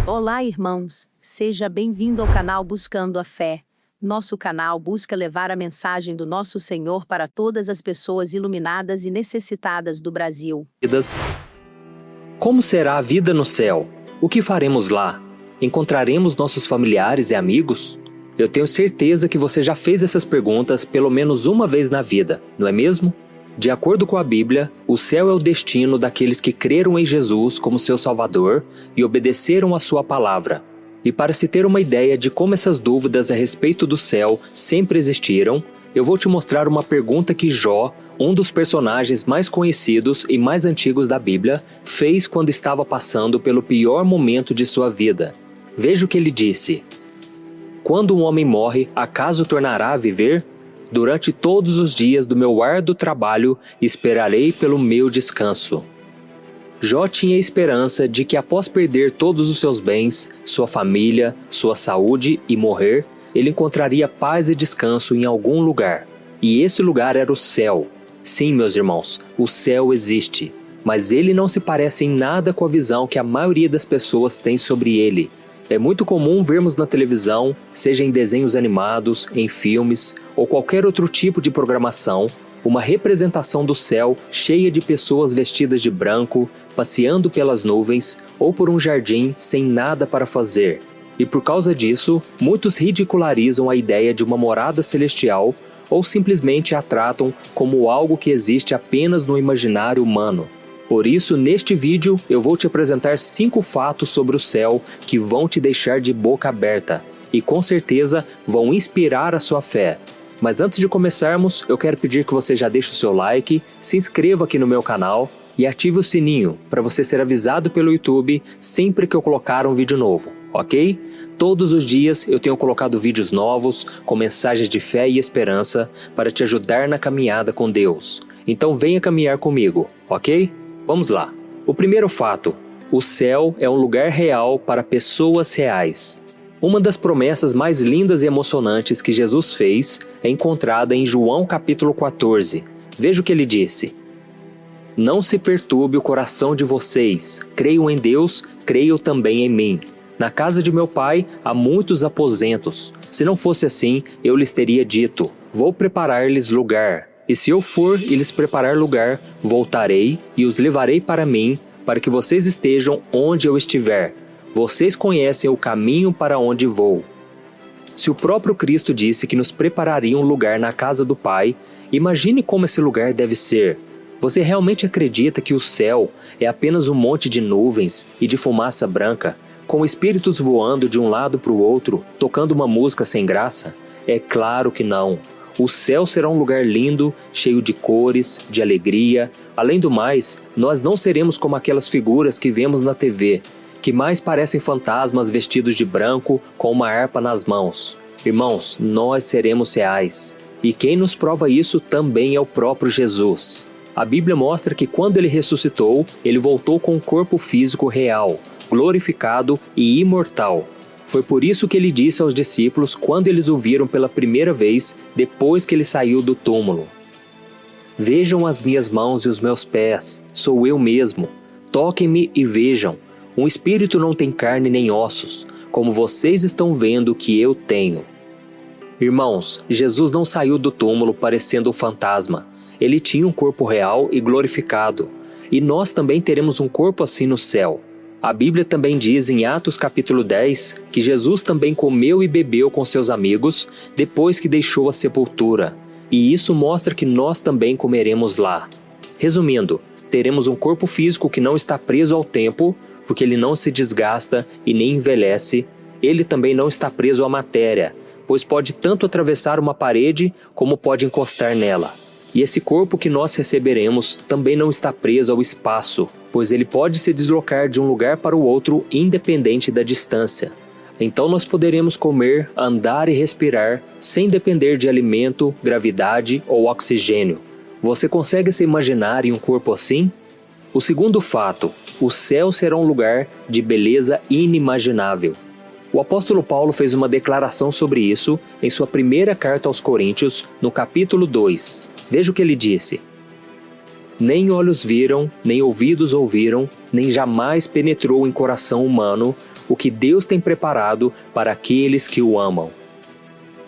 Olá, irmãos! Seja bem-vindo ao canal Buscando a Fé. Nosso canal busca levar a mensagem do nosso Senhor para todas as pessoas iluminadas e necessitadas do Brasil. Como será a vida no céu? O que faremos lá? Encontraremos nossos familiares e amigos? Eu tenho certeza que você já fez essas perguntas pelo menos uma vez na vida, não é mesmo? De acordo com a Bíblia, o céu é o destino daqueles que creram em Jesus como seu Salvador e obedeceram à sua palavra. E para se ter uma ideia de como essas dúvidas a respeito do céu sempre existiram, eu vou te mostrar uma pergunta que Jó, um dos personagens mais conhecidos e mais antigos da Bíblia, fez quando estava passando pelo pior momento de sua vida. Veja o que ele disse: Quando um homem morre, acaso tornará a viver? Durante todos os dias do meu árduo trabalho, esperarei pelo meu descanso. Jó tinha esperança de que após perder todos os seus bens, sua família, sua saúde e morrer, ele encontraria paz e descanso em algum lugar. E esse lugar era o céu. Sim, meus irmãos, o céu existe, mas ele não se parece em nada com a visão que a maioria das pessoas tem sobre ele. É muito comum vermos na televisão, seja em desenhos animados, em filmes ou qualquer outro tipo de programação, uma representação do céu cheia de pessoas vestidas de branco, passeando pelas nuvens ou por um jardim sem nada para fazer. E por causa disso, muitos ridicularizam a ideia de uma morada celestial ou simplesmente a tratam como algo que existe apenas no imaginário humano. Por isso, neste vídeo, eu vou te apresentar 5 fatos sobre o céu que vão te deixar de boca aberta e com certeza vão inspirar a sua fé. Mas antes de começarmos, eu quero pedir que você já deixe o seu like, se inscreva aqui no meu canal e ative o sininho para você ser avisado pelo YouTube sempre que eu colocar um vídeo novo, ok? Todos os dias eu tenho colocado vídeos novos com mensagens de fé e esperança para te ajudar na caminhada com Deus. Então venha caminhar comigo, ok? Vamos lá. O primeiro fato: o céu é um lugar real para pessoas reais. Uma das promessas mais lindas e emocionantes que Jesus fez é encontrada em João capítulo 14. Veja o que ele disse: Não se perturbe o coração de vocês. Creiam em Deus, creiam também em mim. Na casa de meu pai há muitos aposentos. Se não fosse assim, eu lhes teria dito: Vou preparar-lhes lugar. E se eu for e lhes preparar lugar, voltarei e os levarei para mim, para que vocês estejam onde eu estiver. Vocês conhecem o caminho para onde vou. Se o próprio Cristo disse que nos prepararia um lugar na casa do Pai, imagine como esse lugar deve ser. Você realmente acredita que o céu é apenas um monte de nuvens e de fumaça branca, com espíritos voando de um lado para o outro, tocando uma música sem graça? É claro que não. O céu será um lugar lindo, cheio de cores, de alegria. Além do mais, nós não seremos como aquelas figuras que vemos na TV, que mais parecem fantasmas vestidos de branco com uma harpa nas mãos. Irmãos, nós seremos reais. E quem nos prova isso também é o próprio Jesus. A Bíblia mostra que quando ele ressuscitou, ele voltou com um corpo físico real, glorificado e imortal. Foi por isso que ele disse aos discípulos quando eles o viram pela primeira vez, depois que ele saiu do túmulo: Vejam as minhas mãos e os meus pés, sou eu mesmo. Toquem-me e vejam. Um espírito não tem carne nem ossos, como vocês estão vendo que eu tenho. Irmãos, Jesus não saiu do túmulo parecendo um fantasma. Ele tinha um corpo real e glorificado. E nós também teremos um corpo assim no céu. A Bíblia também diz em Atos capítulo 10 que Jesus também comeu e bebeu com seus amigos depois que deixou a sepultura. E isso mostra que nós também comeremos lá. Resumindo, teremos um corpo físico que não está preso ao tempo, porque ele não se desgasta e nem envelhece. Ele também não está preso à matéria, pois pode tanto atravessar uma parede como pode encostar nela. E esse corpo que nós receberemos também não está preso ao espaço, pois ele pode se deslocar de um lugar para o outro independente da distância. Então nós poderemos comer, andar e respirar sem depender de alimento, gravidade ou oxigênio. Você consegue se imaginar em um corpo assim? O segundo fato: o céu será um lugar de beleza inimaginável. O apóstolo Paulo fez uma declaração sobre isso em sua primeira carta aos Coríntios, no capítulo 2. Veja o que ele disse: Nem olhos viram, nem ouvidos ouviram, nem jamais penetrou em coração humano o que Deus tem preparado para aqueles que o amam.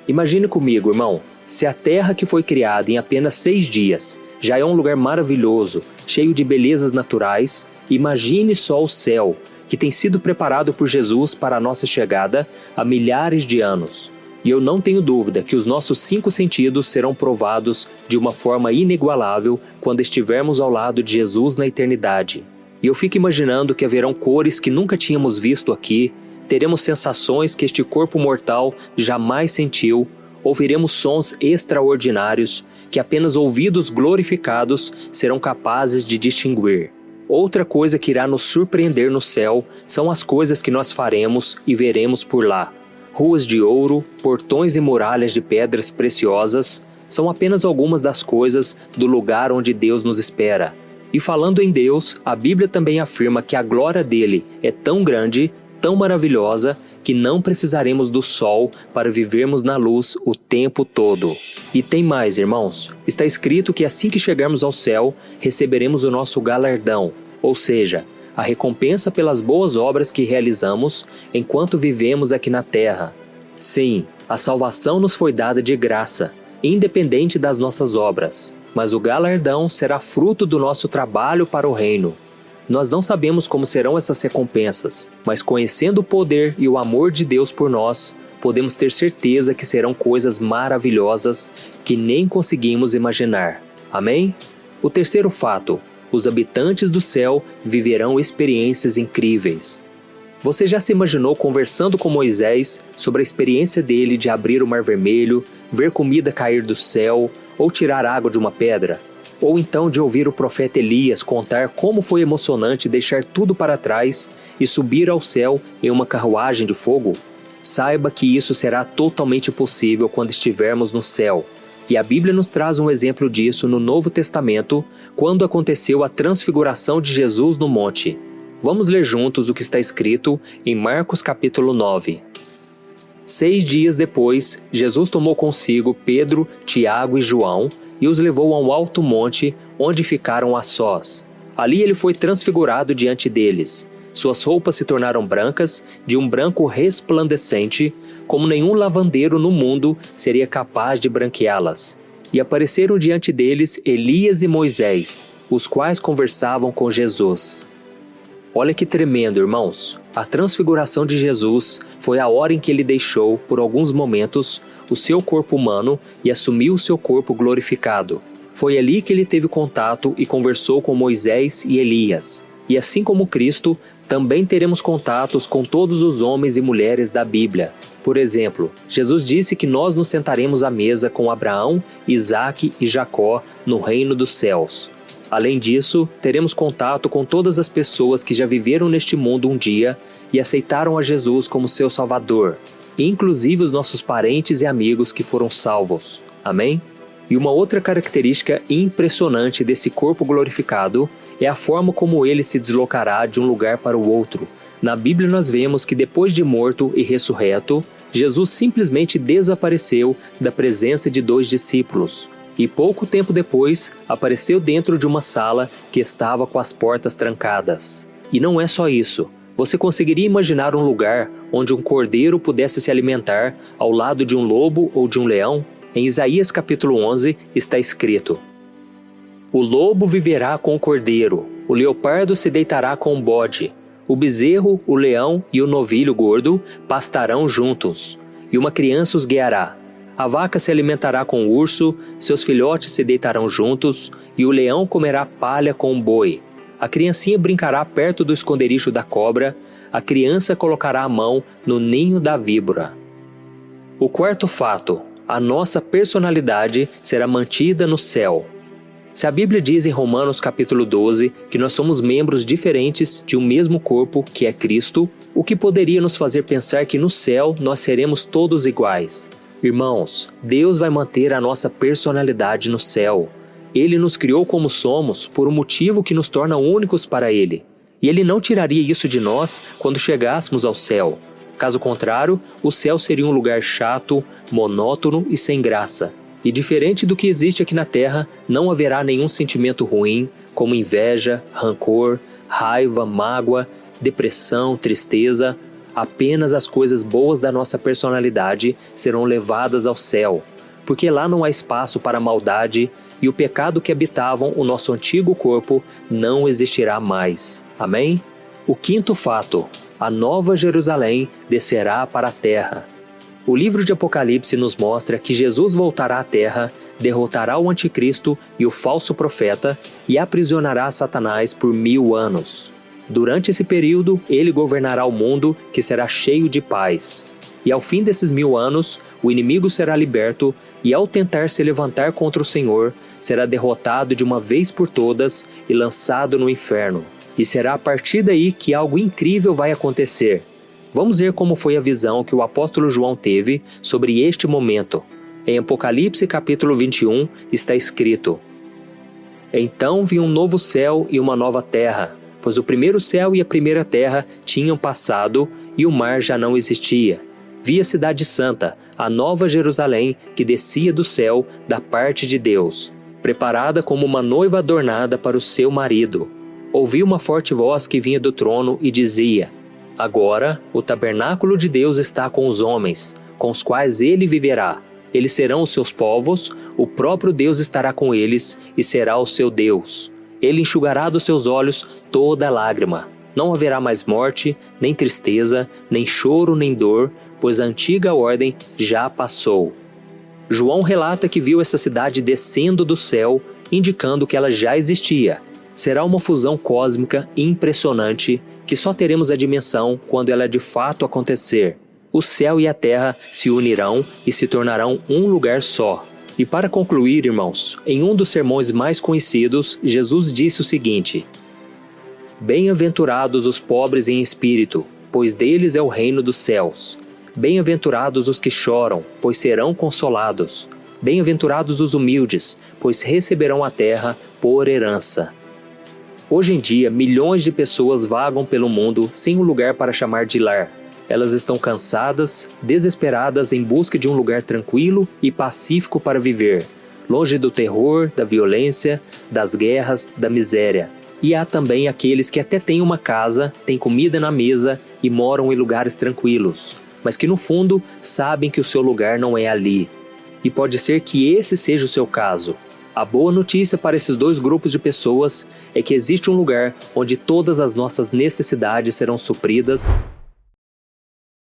Imagine comigo, irmão, se a terra que foi criada em apenas 6 dias já é um lugar maravilhoso, cheio de belezas naturais, imagine só o céu, que tem sido preparado por Jesus para a nossa chegada há milhares de anos. E eu não tenho dúvida que os nossos 5 sentidos serão provados de uma forma inigualável quando estivermos ao lado de Jesus na eternidade. E eu fico imaginando que haverão cores que nunca tínhamos visto aqui, teremos sensações que este corpo mortal jamais sentiu, ouviremos sons extraordinários que apenas ouvidos glorificados serão capazes de distinguir. Outra coisa que irá nos surpreender no céu são as coisas que nós faremos e veremos por lá. Ruas de ouro, portões e muralhas de pedras preciosas são apenas algumas das coisas do lugar onde Deus nos espera. E falando em Deus, a Bíblia também afirma que a glória dele é tão grande, tão maravilhosa, que não precisaremos do sol para vivermos na luz o tempo todo. E tem mais, irmãos. Está escrito que assim que chegarmos ao céu, receberemos o nosso galardão, ou seja, a recompensa pelas boas obras que realizamos enquanto vivemos aqui na terra. Sim, a salvação nos foi dada de graça, independente das nossas obras, mas o galardão será fruto do nosso trabalho para o reino. Nós não sabemos como serão essas recompensas, mas conhecendo o poder e o amor de Deus por nós, podemos ter certeza que serão coisas maravilhosas que nem conseguimos imaginar. Amém? O terceiro fato: os habitantes do céu viverão experiências incríveis. Você já se imaginou conversando com Moisés sobre a experiência dele de abrir o Mar Vermelho, ver comida cair do céu ou tirar água de uma pedra? Ou então de ouvir o profeta Elias contar como foi emocionante deixar tudo para trás e subir ao céu em uma carruagem de fogo? Saiba que isso será totalmente possível quando estivermos no céu. E a Bíblia nos traz um exemplo disso no Novo Testamento, quando aconteceu a transfiguração de Jesus no monte. Vamos ler juntos o que está escrito em Marcos capítulo 9. 6 dias depois, Jesus tomou consigo Pedro, Tiago e João, e os levou a um alto monte, onde ficaram a sós. Ali ele foi transfigurado diante deles. Suas roupas se tornaram brancas, de um branco resplandecente, como nenhum lavandeiro no mundo seria capaz de branqueá-las. E apareceram diante deles Elias e Moisés, os quais conversavam com Jesus. Olha que tremendo, irmãos! A transfiguração de Jesus foi a hora em que ele deixou, por alguns momentos, o seu corpo humano e assumiu o seu corpo glorificado. Foi ali que ele teve contato e conversou com Moisés e Elias. E assim como Cristo, também teremos contatos com todos os homens e mulheres da Bíblia. Por exemplo, Jesus disse que nós nos sentaremos à mesa com Abraão, Isaque e Jacó no reino dos céus. Além disso, teremos contato com todas as pessoas que já viveram neste mundo um dia e aceitaram a Jesus como seu Salvador, inclusive os nossos parentes e amigos que foram salvos. Amém? E uma outra característica impressionante desse corpo glorificado é a forma como ele se deslocará de um lugar para o outro. Na Bíblia nós vemos que depois de morto e ressurreto, Jesus simplesmente desapareceu da presença de 2 discípulos. E pouco tempo depois, apareceu dentro de uma sala que estava com as portas trancadas. E não é só isso. Você conseguiria imaginar um lugar onde um cordeiro pudesse se alimentar ao lado de um lobo ou de um leão? Em Isaías capítulo 11 está escrito: O lobo viverá com o cordeiro, o leopardo se deitará com o bode, o bezerro, o leão e o novilho gordo pastarão juntos, e uma criança os guiará. A vaca se alimentará com o urso, seus filhotes se deitarão juntos, e o leão comerá palha com o boi. A criancinha brincará perto do esconderijo da cobra, a criança colocará a mão no ninho da víbora. O quarto fato: a nossa personalidade será mantida no céu. Se a Bíblia diz em Romanos capítulo 12 que nós somos membros diferentes de um mesmo corpo, que é Cristo, o que poderia nos fazer pensar que no céu nós seremos todos iguais? Irmãos, Deus vai manter a nossa personalidade no céu. Ele nos criou como somos por um motivo que nos torna únicos para Ele. E Ele não tiraria isso de nós quando chegássemos ao céu. Caso contrário, o céu seria um lugar chato, monótono e sem graça. E diferente do que existe aqui na Terra, não haverá nenhum sentimento ruim, como inveja, rancor, raiva, mágoa, depressão, tristeza. Apenas as coisas boas da nossa personalidade serão levadas ao céu, porque lá não há espaço para a maldade e o pecado que habitavam o nosso antigo corpo não existirá mais. Amém? O quinto fato: a nova Jerusalém descerá para a terra. O livro de Apocalipse nos mostra que Jesus voltará à terra, derrotará o anticristo e o falso profeta e aprisionará Satanás por 1000 anos. Durante esse período, ele governará o mundo, que será cheio de paz. E ao fim desses 1000 anos, o inimigo será liberto e, ao tentar se levantar contra o Senhor, será derrotado de uma vez por todas e lançado no inferno. E será a partir daí que algo incrível vai acontecer. Vamos ver como foi a visão que o apóstolo João teve sobre este momento. Em Apocalipse capítulo 21 está escrito: Então vi um novo céu e uma nova terra, pois o primeiro céu e a primeira terra tinham passado e o mar já não existia. Vi a cidade santa, a nova Jerusalém, que descia do céu da parte de Deus, preparada como uma noiva adornada para o seu marido. Ouvi uma forte voz que vinha do trono e dizia: Agora o tabernáculo de Deus está com os homens, com os quais ele viverá. Eles serão os seus povos, o próprio Deus estará com eles e será o seu Deus. Ele enxugará dos seus olhos toda lágrima. Não haverá mais morte, nem tristeza, nem choro, nem dor, pois a antiga ordem já passou. João relata que viu essa cidade descendo do céu, indicando que ela já existia. Será uma fusão cósmica impressionante que só teremos a dimensão quando ela de fato acontecer. O céu e a terra se unirão e se tornarão um lugar só. E para concluir, irmãos, em um dos sermões mais conhecidos, Jesus disse o seguinte: Bem-aventurados os pobres em espírito, pois deles é o reino dos céus. Bem-aventurados os que choram, pois serão consolados. Bem-aventurados os humildes, pois receberão a terra por herança. Hoje em dia, milhões de pessoas vagam pelo mundo sem um lugar para chamar de lar. Elas estão cansadas, desesperadas em busca de um lugar tranquilo e pacífico para viver, longe do terror, da violência, das guerras, da miséria. E há também aqueles que até têm uma casa, têm comida na mesa e moram em lugares tranquilos, mas que no fundo sabem que o seu lugar não é ali. E pode ser que esse seja o seu caso. A boa notícia para esses dois grupos de pessoas é que existe um lugar onde todas as nossas necessidades serão supridas